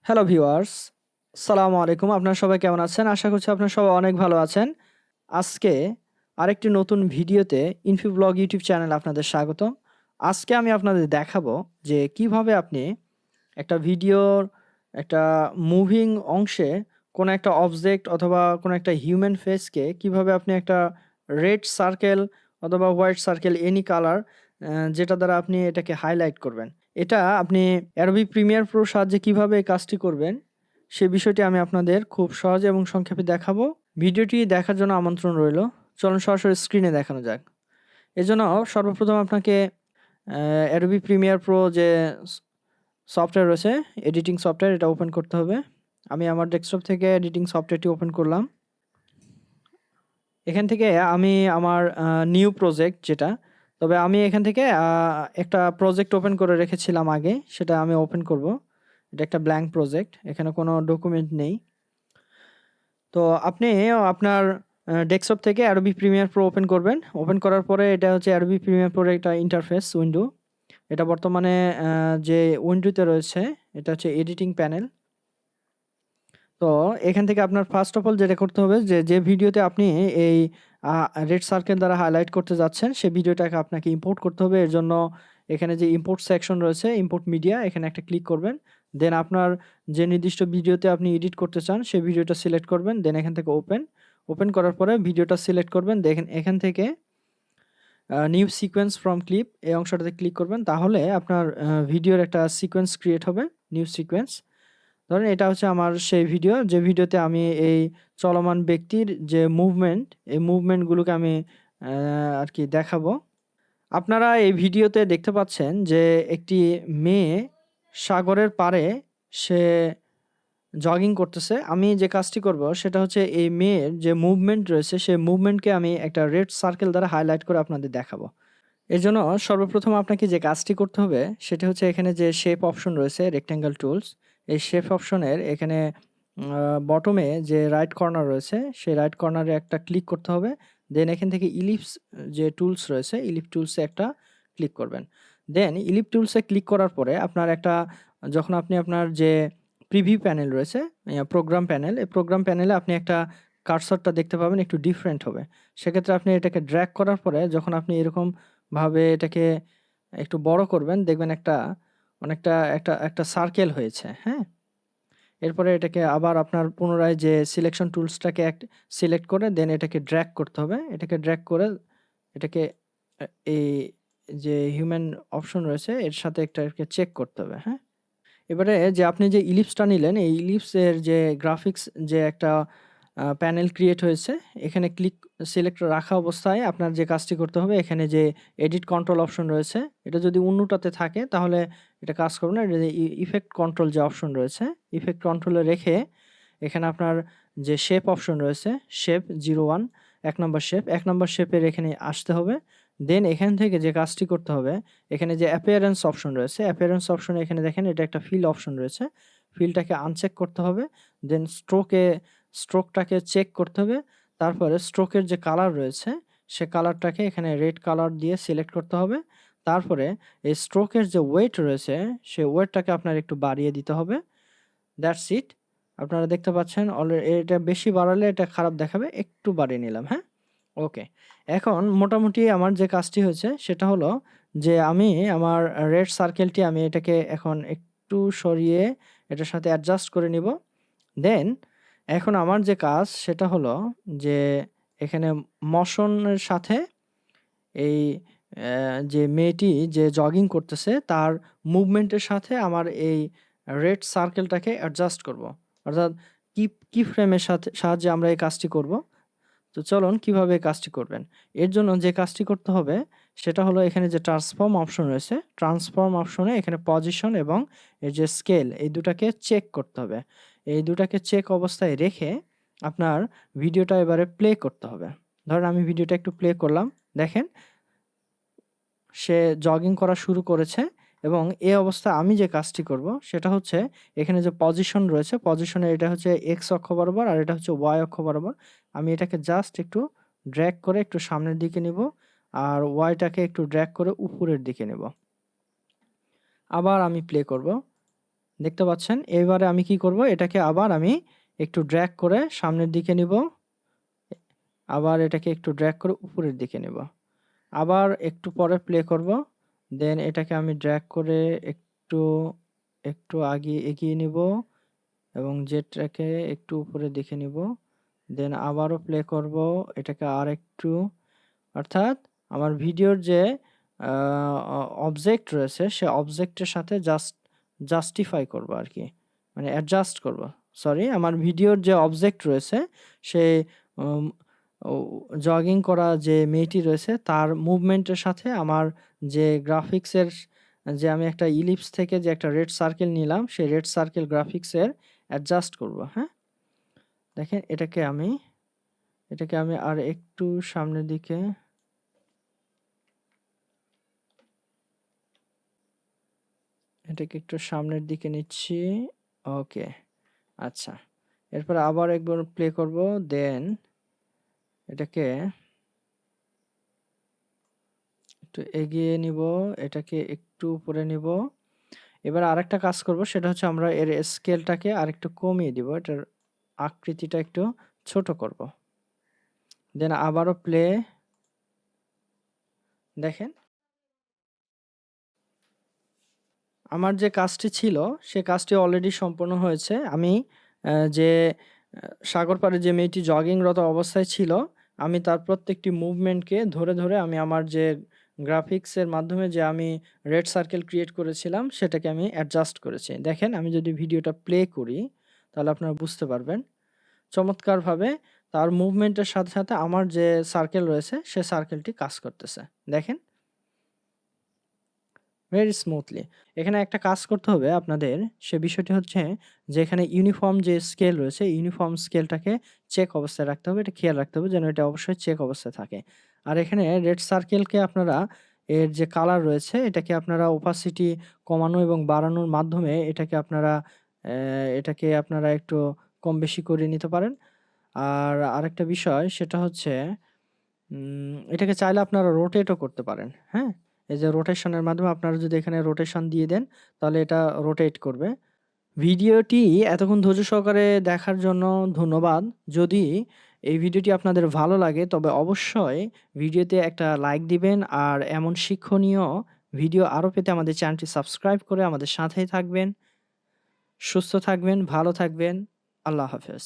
Hello viewers, আসসালামু আলাইকুম। আপনারা সবাই কেমন আছেন? আশা করছি আপনারা সবাই অনেক ভালো আছেন। আজকে আরেকটি নতুন ভিডিওতে ইনফিব্লগ ইউটিউব চ্যানেলে আপনাদের স্বাগতম। আজকে আমি আপনাদের দেখাবো যে কিভাবে আপনি একটা ভিডিওর একটা মুভিং অংশে কোনো একটা অবজেক্ট অথবা কোনো একটা হিউম্যান ফেসকে কিভাবে আপনি একটা রেড সার্কেল অথবা হোয়াইট সার্কেল এনি কালার যেটা দ্বারা আপনি এটাকে হাইলাইট করবেন। এটা আপনি Adobe Premiere Pro সাহায্যে কিভাবে এই কাজটি করবেন, সে বিষয়টি আমি আপনাদের খুব সহজে এবং সংক্ষেপে দেখাবো। ভিডিওটি দেখার জন্য আমন্ত্রণ রইলো। চলুন সরাসরি স্ক্রিনে দেখানো যাক। এজন্য সর্বপ্রথম আপনাকে Adobe Premiere Pro যে সফটওয়্যার রয়েছে, এডিটিং সফটওয়্যার, এটা ওপেন করতে হবে। আমি আমার ডেস্কটপ থেকে এডিটিং সফটওয়্যারটি ওপেন করলাম। এখান থেকে আমি আমার নিউ প্রজেক্ট যেটা, তবে আমি এখান থেকে একটা প্রজেক্ট ওপেন করে রেখেছিলাম আগে, সেটা আমি ওপেন করব। এটা একটা ব্ল্যাঙ্ক প্রজেক্ট, এখানে কোনো ডকুমেন্ট নেই। তো আপনি আপনার ডেস্কটপ থেকে Adobe Premiere Pro ওপেন করবেন। ওপেন করার পরে এটা হচ্ছে Adobe Premiere Pro এর একটা ইন্টারফেস উইন্ডো। এটা বর্তমানে যে উইন্ডোতে রয়েছে এটা হচ্ছে এডিটিং প্যানেল। তো এখান থেকে আপনার ফার্স্ট অফ অল যেটা করতে হবে যে ভিডিওতে আপনি এই রেড সার্কেল দ্বারা হাইলাইট করতে যাচ্ছেন সেই ভিডিওটাকে আপনাকে ইম্পোর্ট করতে হবে। এর জন্য এখানে যে ইম্পোর্ট সেকশন রয়েছে, ইম্পোর্ট মিডিয়া, এখানে একটা ক্লিক করবেন। দেন আপনার যে নির্দিষ্ট ভিডিওতে আপনি এডিট করতে চান সেই ভিডিওটা সিলেক্ট করবেন। দেন এখান থেকে ওপেন করার পরে ভিডিওটা সিলেক্ট করবেন। দেখেন এখান থেকে নিউ সিকোয়েন্স ফ্রম ক্লিপ এই অংশটাতে ক্লিক করবেন। তাহলে আপনার ভিডিওর একটা সিকোয়েন্স ক্রিয়েট হবে, নিউ সিকোয়েন্স। ধরেন এটা হচ্ছে আমার সেই ভিডিও যে ভিডিওতে আমি এই চলমান ব্যক্তির যে মুভমেন্ট, এই মুভমেন্টগুলোকে আমি আর কি দেখাবো। আপনারা এই ভিডিওতে দেখতে পাচ্ছেন যে একটি মেয়ে সাগরের পাড়ে সে জগিং করতেছে। আমি যে কাজটি করব সেটা হচ্ছে এই মেয়ের যে মুভমেন্ট রয়েছে সেই মুভমেন্টকে আমি একটা রেড সার্কেল দ্বারা হাইলাইট করে আপনাদের দেখাবো। এর জন্য সর্বপ্রথম আপনাকে যে কাজটি করতে হবে সেটা হচ্ছে এখানে যে শেপ অপশন রয়েছে, রেক্ট্যাঙ্গেল টুলস, এই শেপ অপশনের এখানে বটমে যে রাইট কর্নার রয়েছে সেই রাইট কর্নারে একটা ক্লিক করতে হবে। দেন এখান থেকে ইলিপস যে টুলস রয়েছে, ইলিপ টুলসে একটা ক্লিক করবেন। দেন ইলিপ টুলসে ক্লিক করার পরে আপনার একটা, যখন আপনি আপনার যে প্রিভিউ প্যানেল রয়েছে, প্রোগ্রাম প্যানেল, এই প্রোগ্রাম প্যানেলে আপনি একটা কার্সরটা দেখতে পাবেন একটু ডিফারেন্ট হবে। সেক্ষেত্রে আপনি এটাকে ড্র্যাগ করার পরে যখন আপনি এরকম ভাবে এটাকে একটু বড় করবেন, দেখবেন অনেকটা একটা সার্কেল হয়েছে, হ্যাঁ? এরপরে এটাকে আবার আপনার পুনরায় যে সিলেকশন টুলসটাকে সিলেক্ট করে দেন এটাকে ড্র্যাগ করতে হবে। এটাকে ড্র্যাগ করে এটাকে এই যে হিউম্যান অপশন রয়েছে এর সাথে এটাকে চেক করতে হবে, হ্যাঁ? এবারে যে আপনি যে ইলিপসটা নিলেন, এই ইলিপসের যে গ্রাফিক্স যে একটা প্যানেল ক্রিয়েট হয়েছে, এখানে সিলেক্ট রাখা অবস্থায় আপনার যে কাজটি করতে হবে, এখানে যে এডিট কন্ট্রোল অপশন রয়েছে, এটা যদি অন্যটাতে থাকে তাহলে এটা কাজ করবে না। এটা যে ইফেক্ট কন্ট্রোল যে অপশন রয়েছে, ইফেক্ট কন্ট্রোলে রেখে এখানে আপনার যে শেপ অপশন রয়েছে, শেপ 01 ১ নম্বর শেপ, ১ নম্বর শেপের এখানে আসতে হবে। দেন এখান থেকে যে কাজটি করতে হবে, এখানে যে অ্যাপিয়ারেন্স অপশন রয়েছে, অ্যাপিয়ারেন্স অপশনে এখানে দেখেন এটা একটা ফিল অপশন রয়েছে। ফিলটাকে আনচেক করতে হবে। দেন স্ট্রোকটাকে চেক করতে হবে। তারপরে স্ট্রোকের যে কালার রয়েছে, সে কালারটাকে এখানে রেড কালার দিয়ে সিলেক্ট করতে হবে। তারপরে এই স্ট্রোকের যে ওয়েট রয়েছে, সে ওয়েটটাকে আপনার একটু বাড়িয়ে দিতে হবে। That's it. আপনারা দেখতে পাচ্ছেন এটা বেশি বাড়ালে এটা খারাপ দেখাবে। একটু বাড়িয়ে নিলাম, হ্যাঁ? ওকে। এখন মোটামুটি আমার যে কাজটি হয়েছে সেটা হলো যে আমি আমার রেড সার্কেলটি আমি এটাকে এখন একটু সরিয়ে এটার সাথে অ্যাডজাস্ট করে নিব। দেন এখন আমার যে কাজ সেটা হলো যে এখানে মোশনের সাথে এই যে মেয়েটি যে জগিং করতেছে তার মুভমেন্টের সাথে আমার এই রেড সার্কেলটাকে অ্যাডজাস্ট করব। অর্থাৎ কি ফ্রেমের সাহায্যে আমরা এই কাজটি করব। তো চলুন কিভাবে এই কাজটি করবেন। এর জন্য যে কাজটি করতে হবে সেটা হলো এখানে যে ট্রান্সফর্ম অপশন রয়েছে, ট্রান্সফর্ম অপশনে এখানে পজিশন এবং এই যে স্কেল এই দুটাকে চেক করতে হবে। এই দুটাকে চেক অবস্থায় রেখে আপনার ভিডিওটা এবারে প্লে করতে হবে। ধরেন আমি ভিডিওটা একটু প্লে করলাম। দেখেন সে জগিং করা শুরু করেছে এবং এই অবস্থায় আমি যে কাজটি করব সেটা হচ্ছে এখানে যে পজিশন রয়েছে, পজিশনে এটা হচ্ছে এক্স অক্ষ বরাবর আর এটা হচ্ছে ওয়াই অক্ষ বরাবর। আমি এটাকে জাস্ট একটু ড্র্যাগ করে একটু সামনের দিকে নিব আর ওয়াইটাকে একটু ড্র্যাগ করে উপরের দিকে নেব। আবার আমি প্লে করব। দেখতে পাচ্ছেন? এবারে আমি কি করব? এটাকে আবার আমি একটু ড্র্যাগ করে সামনের দিকে নিব। আবার এটাকে একটু ড্র্যাগ করে উপরের দিকে নিব। আবার একটু পরে প্লে করব। দেন এটাকে আমি ড্র্যাগ করে একটু, একটু এগিয়ে নিব এবং জেটটাকে একটু উপরের দিকে নিব। দেন আবারও প্লে করব। এটাকে আরেকটু, অর্থাৎ আমার ভিডিওর যে আ অ অবজেক্ট রয়েছে সে অবজেক্টের সাথে জাস্টিফাই করব আরকি। মানে অ্যাডজাস্ট করব। সরি, আমার ভিডিওর যে অবজেক্ট রয়েছে সে উম ও জগিং করা যে মেয়েটি রয়েছে তার মুভমেন্টের সাথে আমার যে গ্রাফিক্সের, যে আমি একটা ইলিপস থেকে যে একটা রেড সার্কেল নিলাম সেই রেড সার্কেল গ্রাফিক্সের অ্যাডজাস্ট করব, হ্যাঁ? দেখেন এটাকে আমি আর একটু সামনের দিকে, এটাকে একটু সামনের দিকে নিচ্ছি। ওকে, আচ্ছা। এরপরে আবার একবার প্লে করব। দেন এটাকে একটু এগিয়ে নিব, এটাকে একটু উপরে নিব। এবার আরেকটা কাজ করব, সেটা হচ্ছে আমরা এর স্কেলটাকে আরেকটু কমিয়ে দিব। এটার আকৃতিটা একটু ছোট করব। দেন আবারও প্লে। দেখেন আমার যে কাজটি ছিল সে কাজটি অলরেডি সম্পূর্ণ হয়েছে। আমি যে সাগর পাড়ে যে মেয়েটি জগিংরত অবস্থায় ছিল, আমি তার প্রত্যেকটি মুভমেন্টকে ধরে আমি আমার যে গ্রাফিক্সের মাধ্যমে যে আমি রেড সার্কেল ক্রিয়েট করেছিলাম সেটাকে আমি অ্যাডজাস্ট করেছি। দেখেন আমি যদি ভিডিওটা প্লে করি তাহলে আপনারা বুঝতে পারবেন। চমৎকারভাবে তার মুভমেন্টের সাথে আমার যে সার্কেল রয়েছে সে সার্কেলটি কাজ করতেছে। দেখেন? Very smoothly. এখানে একটা কাজ করতে হবে আপনাদের, সে বিষয়টি হচ্ছে যে এখানে ইউনিফর্ম যে স্কেল রয়েছে, ইউনিফর্ম স্কেলটাকে চেক অবস্থায় রাখতে হবে। এটা খেয়াল রাখতে হবে যেন এটা অবশ্যই চেক অবস্থায় থাকে। আর এখানে রেড সার্কেলকে আপনারা, এর যে কালার রয়েছে এটাকে আপনারা ওপাসিটি কমানো এবং বাড়ানোর মাধ্যমে এটাকে আপনারা একটু কম বেশি করে নিতে পারেন। আর আরেকটা বিষয় সেটা হচ্ছে এটাকে চাইলে আপনারা রোটেটও করতে পারেন, হ্যাঁ? এই যে রোটেশনের মাধ্যমে আপনারা যদি এখানে রোটেশন দিয়ে দেন, তাহলে এটা রোটেট করবে। ভিডিওটি এতক্ষণ ধৈর্য সহকারে দেখার জন্য ধন্যবাদ। যদি এই ভিডিওটি আপনাদের ভালো লাগে তবে অবশ্যই ভিডিওতে একটা লাইক দিবেন আর এমন শিক্ষণীয় ভিডিও আরও পেতে আমাদের চ্যানেলটি সাবস্ক্রাইব করে আমাদের সাথেই থাকবেন। সুস্থ থাকবেন, ভালো থাকবেন। আল্লাহ হাফেজ।